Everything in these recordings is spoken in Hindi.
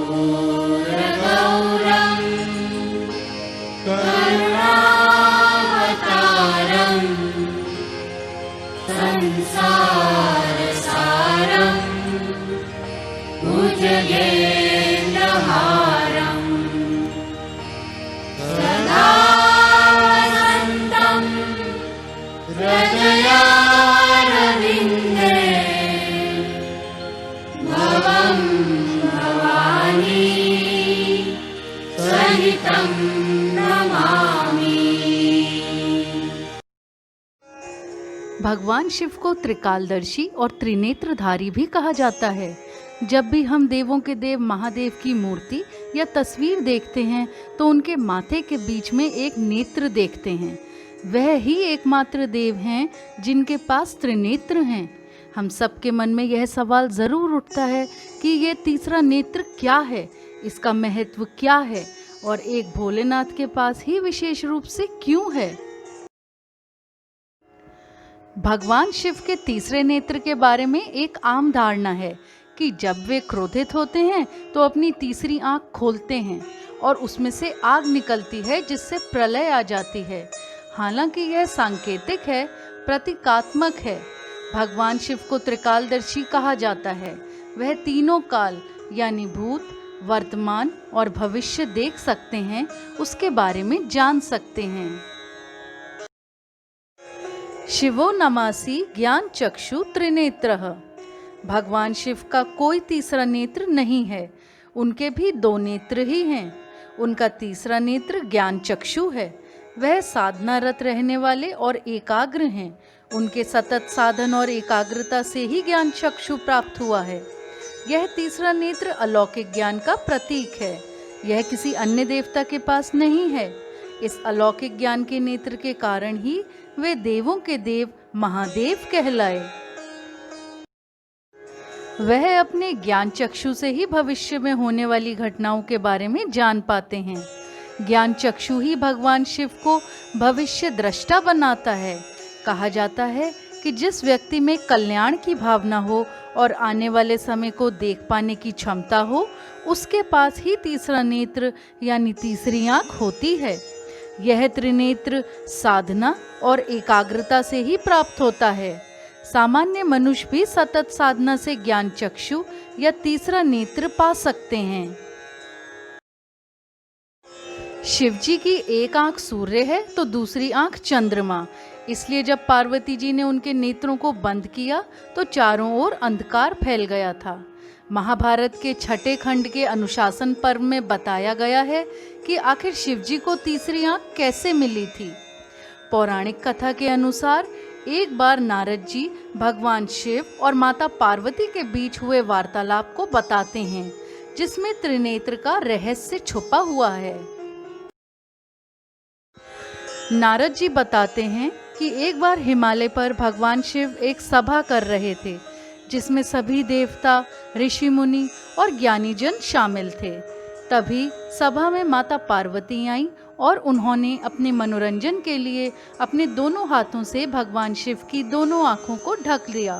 कर्पूरगौरं करुणावतारं संसारसारं भुजगेन्द्रहारं सदा वसन्तं हृदयारविन्दे भवं भवानी सहितं नमामि। भगवान शिव को त्रिकालदर्शी और त्रिनेत्रधारी भी कहा जाता है। जब भी हम देवों के देव महादेव की मूर्ति या तस्वीर देखते हैं तो उनके माथे के बीच में एक नेत्र देखते हैं। वह ही एकमात्र देव हैं जिनके पास त्रिनेत्र हैं। हम सबके मन में यह सवाल ज़रूर उठता है कि ये तीसरा नेत्र क्या है, इसका महत्व क्या है और एक भोलेनाथ के पास ही विशेष रूप से क्यों है। भगवान शिव के तीसरे नेत्र के बारे में एक आम धारणा है कि जब वे क्रोधित होते हैं तो अपनी तीसरी आंख खोलते हैं और उसमें से आग निकलती है जिससे प्रलय आ जाती है। हालांकि यह सांकेतिक है, प्रतीकात्मक है। भगवान शिव को त्रिकालदर्शी कहा जाता है। वह तीनों काल यानी भूत, वर्तमान और भविष्य देख सकते हैं, उसके बारे में जान सकते हैं। शिवो नमासि ज्ञान चक्षु त्रिनेत्रः। भगवान शिव का कोई तीसरा नेत्र नहीं है, उनके भी दो नेत्र ही हैं। उनका तीसरा नेत्र ज्ञान चक्षु है। वह साधनारत रहने वाले और एकाग्र हैं। उनके सतत साधन और एकाग्रता से ही ज्ञान चक्षु प्राप्त हुआ है। यह तीसरा नेत्र अलौकिक ज्ञान का प्रतीक है। यह किसी अन्य देवता के पास नहीं है। इस अलौकिक ज्ञान के नेत्र के कारण ही वे देवों के देव महादेव कहलाए। वह अपने ज्ञान चक्षु से ही भविष्य में होने वाली घटनाओं के बारे में जान पाते हैं। ज्ञान चक्षु ही भगवान शिव को भविष्य दृष्टा बनाता है। कहा जाता है कि जिस व्यक्ति में कल्याण की भावना हो और आने वाले समय को देख पाने की क्षमता हो, उसके पास ही तीसरा नेत्र यानी तीसरी आंख होती है। यह त्रिनेत्र साधना और एकाग्रता से ही प्राप्त होता है। सामान्य मनुष्य भी सतत साधना से ज्ञान चक्षु या तीसरा नेत्र पा सकते हैं। शिवजी की एक आंख सूर्य है तो दूसरी आंख चंद्रमा। इसलिए जब पार्वती जी ने उनके नेत्रों को बंद किया तो चारों ओर अंधकार फैल गया था। महाभारत के छठे खंड के अनुशासन पर्व में बताया गया है कि आखिर शिवजी को तीसरी आंख कैसे मिली थी। पौराणिक कथा के अनुसार एक बार नारद जी भगवान शिव और माता पार्वती के बीच हुए वार्तालाप को बताते हैं, जिसमें त्रिनेत्र का रहस्य छुपा हुआ है। नारद जी बताते हैं कि एक बार हिमालय पर भगवान शिव एक सभा कर रहे थे, जिसमें सभी देवता, ऋषि मुनि और ज्ञानीजन शामिल थे। तभी सभा में माता पार्वती आईं और उन्होंने अपने मनोरंजन के लिए अपने दोनों हाथों से भगवान शिव की दोनों आंखों को ढक लिया।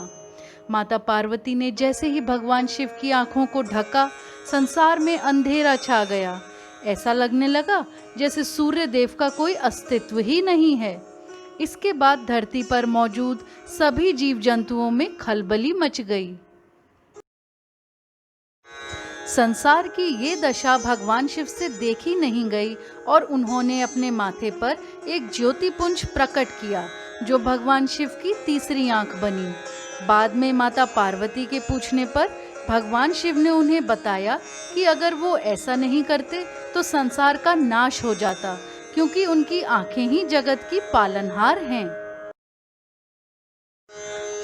माता पार्वती ने जैसे ही भगवान शिव की आंखों को ढका, संसार में अंधेरा छा गया। ऐसा लगने लगा जैसे सूर्य देव का कोई अस्तित्व ही नहीं है। इसके बाद धरती पर मौजूद सभी जीव जंतुओं में खलबली मच गई। संसार की ये दशा भगवान शिव से देखी नहीं गई और उन्होंने अपने माथे पर एक ज्योतिपुंज प्रकट किया, जो भगवान शिव की तीसरी आंख बनी। बाद में माता पार्वती के पूछने पर भगवान शिव ने उन्हें बताया कि अगर वो ऐसा नहीं करते तो संसार का नाश हो जाता, क्योंकि उनकी आंखें ही जगत की पालनहार हैं।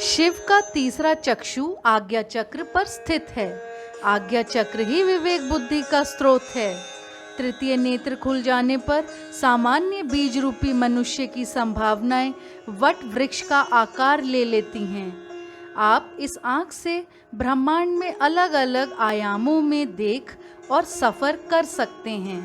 शिव का तीसरा चक्षु आज्ञा चक्र पर स्थित है। आज्ञा चक्र ही विवेक बुद्धि का स्रोत है। तृतीय नेत्र खुल जाने पर सामान्य बीज रूपी मनुष्य की संभावनाएं वट वृक्ष का आकार ले लेती हैं। आप इस आंख से ब्रह्मांड में अलग अलग आयामों में देख और सफर कर सकते हैं।